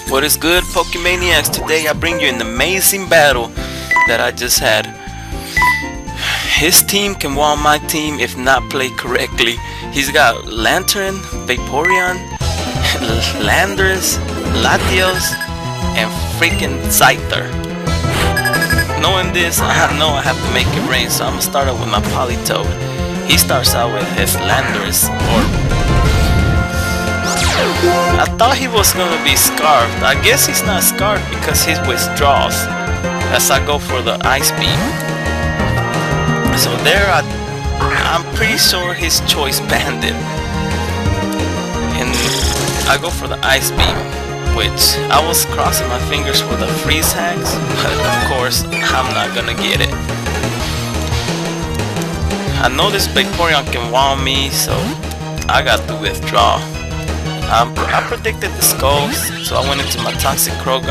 What is good, Pokemaniacs? Today I bring you an amazing battle that I just had. His team can wall my team if not played correctly. He's got Lantern, Vaporeon, Landorus, Latios, and freaking Scyther. Knowing this, I know I have to make it rain, so I'm gonna start out with my Politoed. He starts out with his Landorus, I thought he was gonna be scarfed. I guess he's not scarfed because he withdraws as I go for the Ice Beam. So there I'm pretty sure his choice banded. And I go for the Ice Beam, which I was crossing my fingers for the Freeze Hacks, but of course I'm not gonna get it. I know this Vaporeon can wall me, so I got to withdraw. I predicted the skulls, so I went into my Toxicroak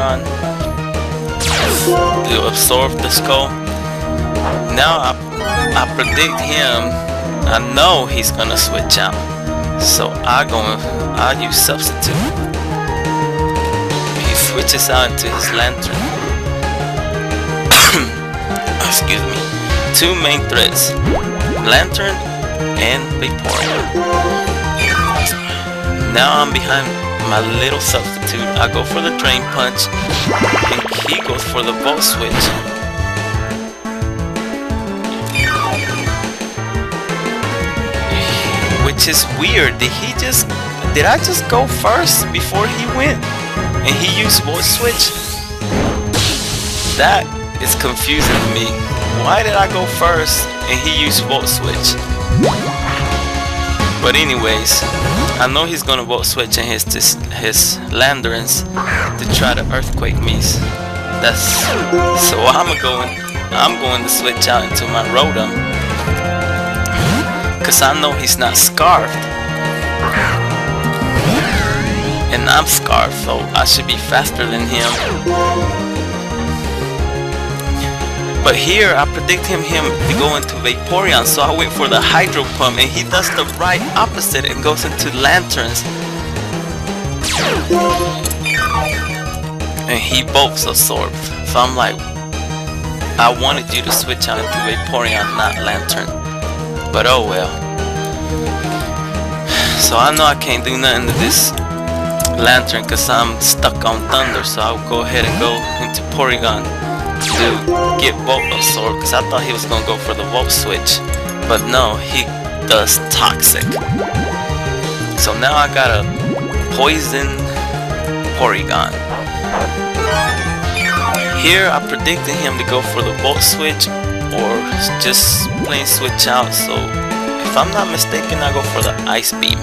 to absorb the skull. Now I predict him. I know he's gonna switch out, so I'll use Substitute. He switches out into his Lantern. Excuse me. Two main threats: Lantern and Vaporeon. Now I'm behind my little Substitute. I go for the Drain Punch, and he goes for the Volt Switch. Which is weird. Did I just go first before he went? And he used Volt Switch? That is confusing to me. Why did I go first and he used Volt Switch? But anyways, I know he's gonna Volt Switch in his Landorus to try to Earthquake me. So I'm going to switch out into my Rotom, cause I know he's not scarfed, and I'm scarfed, so I should be faster than him. But here I predict him to go into Vaporeon, so I wait for the Hydro Pump, and he does the right opposite and goes into Lanterns. And he bolts absorbed. So I'm like, I wanted you to switch out into Vaporeon, not Lantern. But oh well. So I know I can't do nothing to this Lantern because I'm stuck on Thunder, so I'll go ahead and go into Porygon to get Volt Absorb, because I thought he was gonna go for the Volt Switch, but no, he does Toxic. So now I got a Poison Porygon. Here I predicted him to go for the Volt Switch or just plain switch out, so if I'm not mistaken I go for the Ice Beam.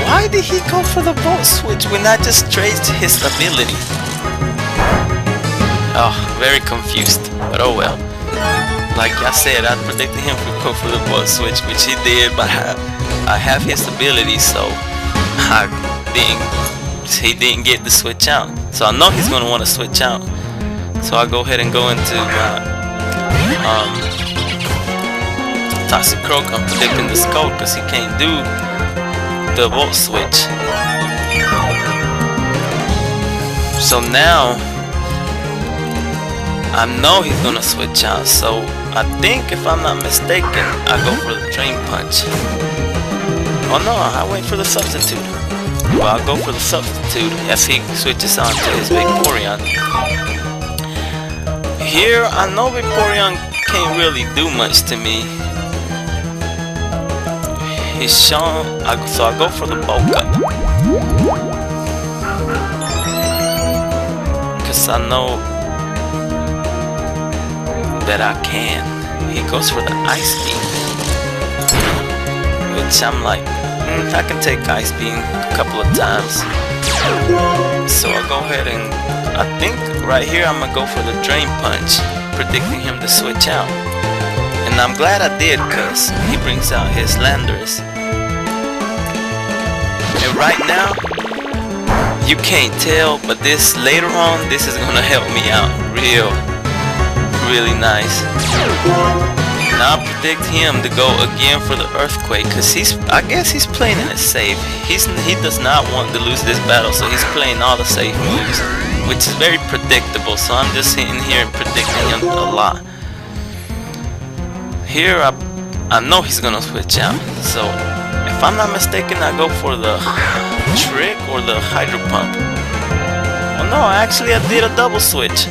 Why did he go for the Volt Switch when I just traced his ability? Oh, very confused, but oh well. Like I said, I predicted him to go for the Volt Switch, which he did, but I have his ability, so he didn't get the switch out. So I know he's going to want to switch out. So I go ahead and go into Toxicroak. I'm predicting the Skull because he can't do the Volt Switch. So now I know he's gonna switch out, so I think if I'm not mistaken I go for the Drain Punch. Oh no, I wait for the Substitute. Well, I'll go for the Substitute as he switches on to his Vaporeon. Here I know Vaporeon can't really do much to me. He's shown, so I go for the Bulk Up, because I know that I can. He goes for the Ice Beam, which I'm like, I can take Ice Beam a couple of times. So I go ahead and I think right here I'm gonna go for the Drain Punch, predicting him to switch out. And I'm glad I did, because he brings out his Landorus. And right now, you can't tell, but this later on, this is gonna help me out really nice. now I predict him to go again for the earthquake, because I guess he's playing in it safe. He does not want to lose this battle, so he's playing all the safe moves, which is very predictable. So I'm just sitting here and predicting him a lot. Here I know he's gonna switch out, so if I'm not mistaken, I go for the trick or the hydro pump. Oh no, actually I did a double switch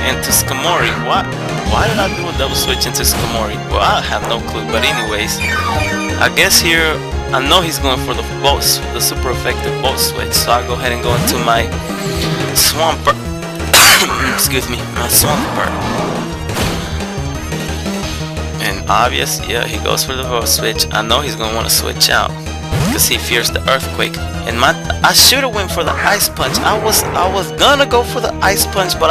into Skamori. Why did I do a double switch into Skamori? Well, I have no clue, but anyways, I guess here I know he's going for the super effective bolt switch, so I'll go ahead and go into my Swampert. Excuse me, my Swampert. And obvious, yeah, he goes for the bolt switch. I know he's gonna want to switch out because he fears the earthquake. And I should have went for the ice punch. I was gonna go for the ice punch, but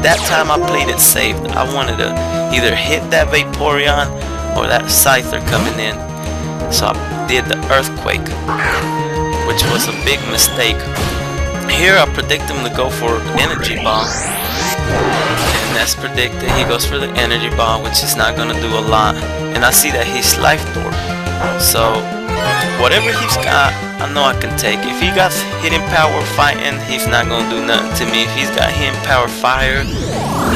that time I played it safe. I wanted to either hit that Vaporeon or that Scyther coming in. So I did the earthquake, which was a big mistake. Here I predict him to go for energy ball. And that's predicted. He goes for the energy ball, which is not gonna do a lot. And I see that he's Life Orb. So whatever he's got, I know I can take. If he got hidden power fighting, he's not gonna do nothing to me. If he's got hidden power fire,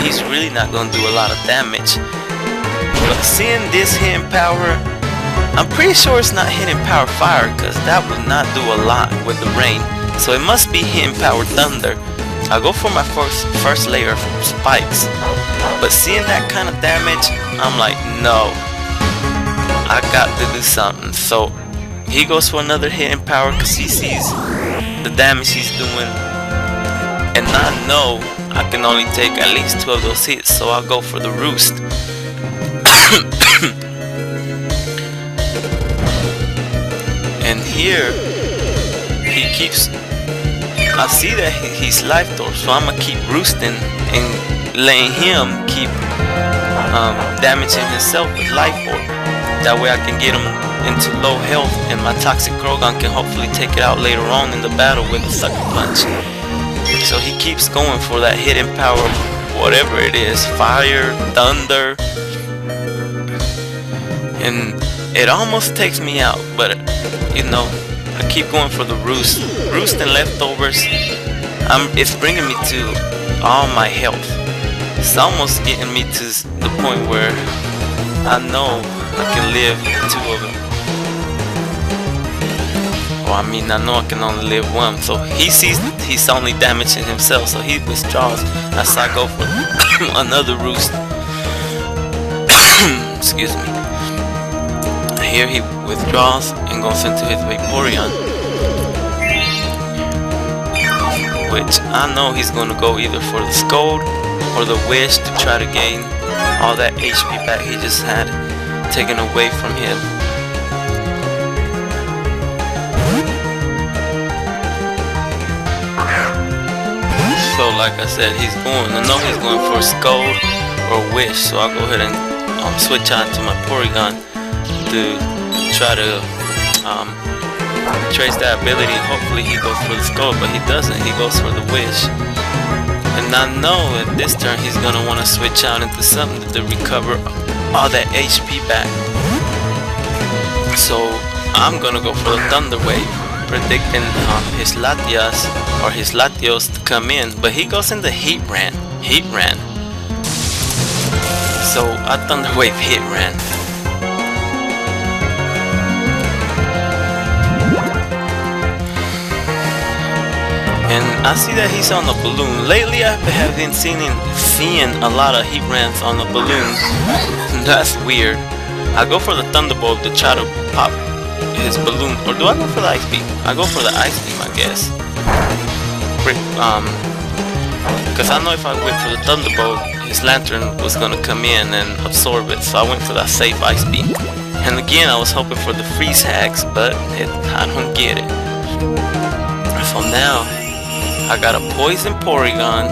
he's really not gonna do a lot of damage. But seeing this hidden power, I'm pretty sure it's not hidden power fire, because that would not do a lot with the rain. So it must be hidden power thunder. I'll go for my first layer of spikes, but seeing that kind of damage, I'm like, no, I got to do something. So he goes for another hidden power because he sees the damage he's doing, and I know I can only take at least 2 of those hits, so I'll go for the roost. And here he keeps, I see that he's Life Orb, so I'm gonna keep roosting and letting him keep damaging himself with Life Orb. That way I can get him into low health, and my Toxicroak can hopefully take it out later on in the battle with a Sucker Punch. So he keeps going for that hidden power, whatever it is, fire, thunder, and it almost takes me out, but you know, I keep going for the roost and leftovers. It's bringing me to all my health. It's almost getting me to the point where I know I can live 2 of them. Well, I mean, I know I can only live 1. So he sees that he's only damaging himself, so he withdraws as I go for another roost. Excuse me. Here he withdraws and goes into his Vaporeon, which I know he's going to go either for the Scold or the Wish to try to gain all that HP back he just had taken away from him. So like I said, I know he's going for Scold or Wish, so I'll go ahead and switch out to my Porygon to try to trace that ability. Hopefully he goes for the Scold, but he doesn't. He goes for the Wish. And I know at this turn he's gonna want to switch out into something to recover all that HP back. So I'm gonna go for the Thunder Wave, predicting his Latias or his Latios to come in, but he goes in the Heatran. So I Thunder Wave Heatran. And I see that he's on the balloon. Lately I have been seeing a lot of Heatrans on the balloon. That's weird. I go for the Thunderbolt to try to pop his balloon. Or do I go for the Ice Beam? I go for the Ice Beam, I guess. Because I know if I went for the Thunderbolt, his Lantern was going to come in and absorb it. So I went for that safe Ice Beam. And again, I was hoping for the Freeze Hacks, but I don't get it. So now I got a Poison Porygon,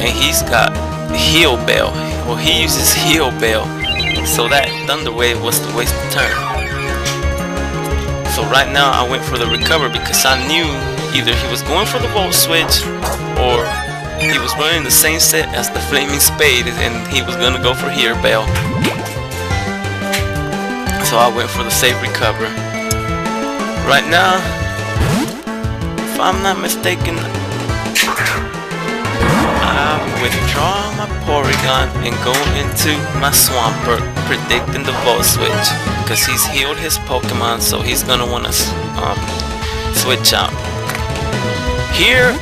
and he's got Heal Bell. Well, he uses Heal Bell, so that Thunder Wave was to waste the turn. So right now I went for the Recover because I knew either he was going for the Volt Switch or He was running the same set as the Flaming Spade, and he was gonna go for here, Bell. So I went for the safe recover. Right now, if I'm not mistaken, I withdraw my Porygon and go into my Swampert, predicting the Volt Switch, because he's healed his Pokemon, so he's gonna want to switch out. Here,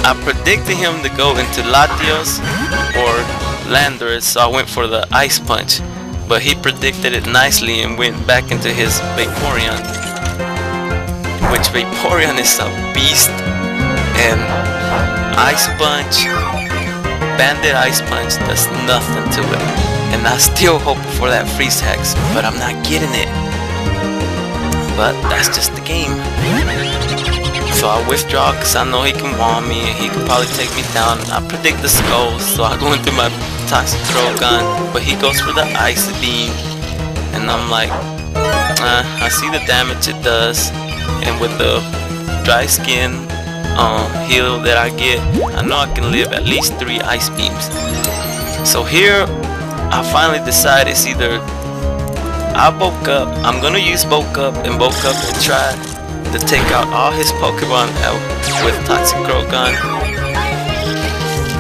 I predicted him to go into Latios or Landorus, so I went for the Ice Punch, but he predicted it nicely and went back into his Vaporeon, which Vaporeon is a beast, and Ice Punch, Bandit Ice Punch does nothing to it, and I still hope for that Freeze Hex, but I'm not getting it. But that's just the game. So I withdraw because I know he can wall me and he can probably take me down. I predict the skulls, so I go into my Toxicroak, but he goes for the Ice Beam, and I'm like, I see the damage it does, and with the dry skin heal that I get, I know I can live at least 3 Ice Beams. So here I finally decide it's either I bulk up, I'm gonna use bulk up and try to take out all his Pokemon out with Toxicroak,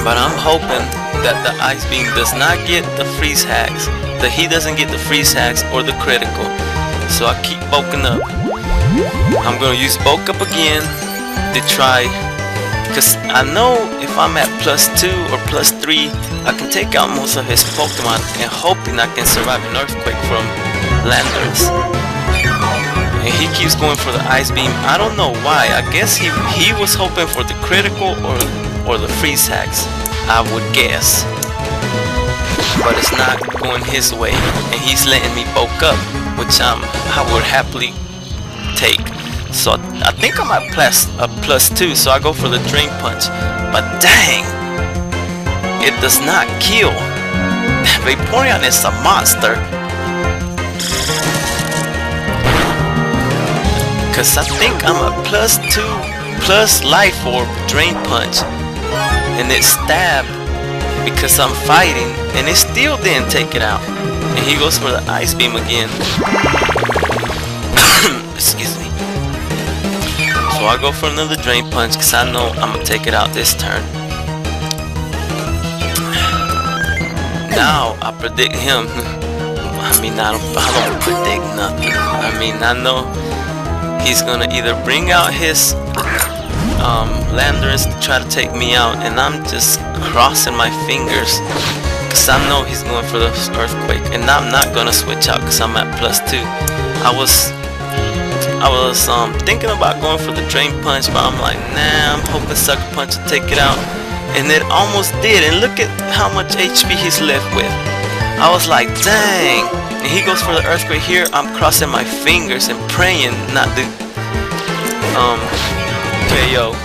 but I'm hoping that the Ice Beam does not get the Freeze Hacks, that he doesn't get the Freeze Hacks or the critical. So I keep bulking up. I'm gonna use bulk up again to try, because I know if I'm at +2 or +3, I can take out most of his Pokemon, and hoping I can survive an Earthquake from Landorus. And he keeps going for the Ice Beam. I don't know why. I guess he was hoping for the critical or the Freeze Hacks, I would guess. But it's not going his way, and he's letting me bulk up, which I would happily take. So I think I'm at +2, so I go for the Drain Punch. But dang, it does not kill. Vaporeon is a monster. Cause I think I'm a +2 plus Life Orb Drain Punch, and it stabbed because I'm fighting, and it still didn't take it out. And he goes for the Ice Beam again. Excuse me. So I go for another Drain Punch because I know I'm gonna take it out this turn. Now I predict him. I mean, I don't predict nothing. I mean, I know he's gonna either bring out his Landorus to try to take me out, and I'm just crossing my fingers because I know he's going for the Earthquake, and I'm not gonna switch out because I'm at +2. I was thinking about going for the Drain Punch, but I'm like, nah, I'm hoping Sucker Punch will take it out, and it almost did. And look at how much HP he's left with. I was like, dang. And he goes for the Earthquake here. I'm crossing my fingers and praying not to KO.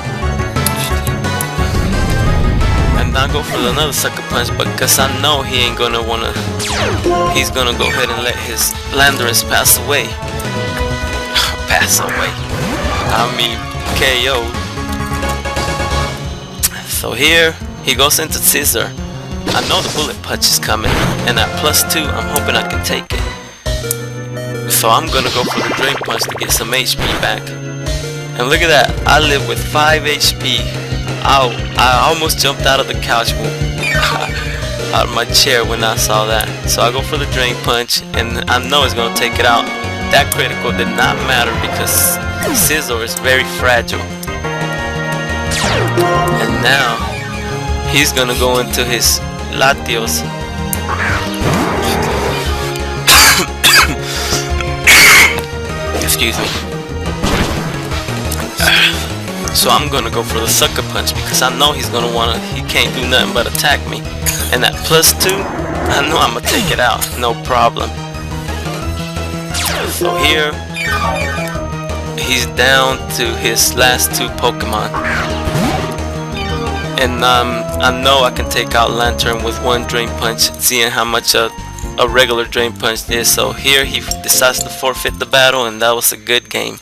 And I go for another Sucker Punch, but because I know he ain't gonna wanna, he's gonna go ahead and let his Landorus pass away. Pass away. I mean, KO. So here he goes into Scissor. I know the Bullet Punch is coming, and at +2, I'm hoping I can take it. So I'm gonna go for the Drain Punch to get some HP back. And look at that, I live with 5 HP. I almost jumped out of the couch, out of my chair when I saw that. So I go for the Drain Punch, and I know it's gonna take it out. That critical did not matter because Scizor is very fragile. And now he's gonna go into his Latios. Excuse me. So I'm gonna go for the Sucker Punch because I know he's gonna wanna, he can't do nothing but attack me. And at +2, I know I'm gonna take it out, no problem. So here, he's down to his last 2 Pokemon. And I know I can take out Lantern with 1 Drain Punch, seeing how much a regular Drain Punch is. So here he decides to forfeit the battle, and that was a good game.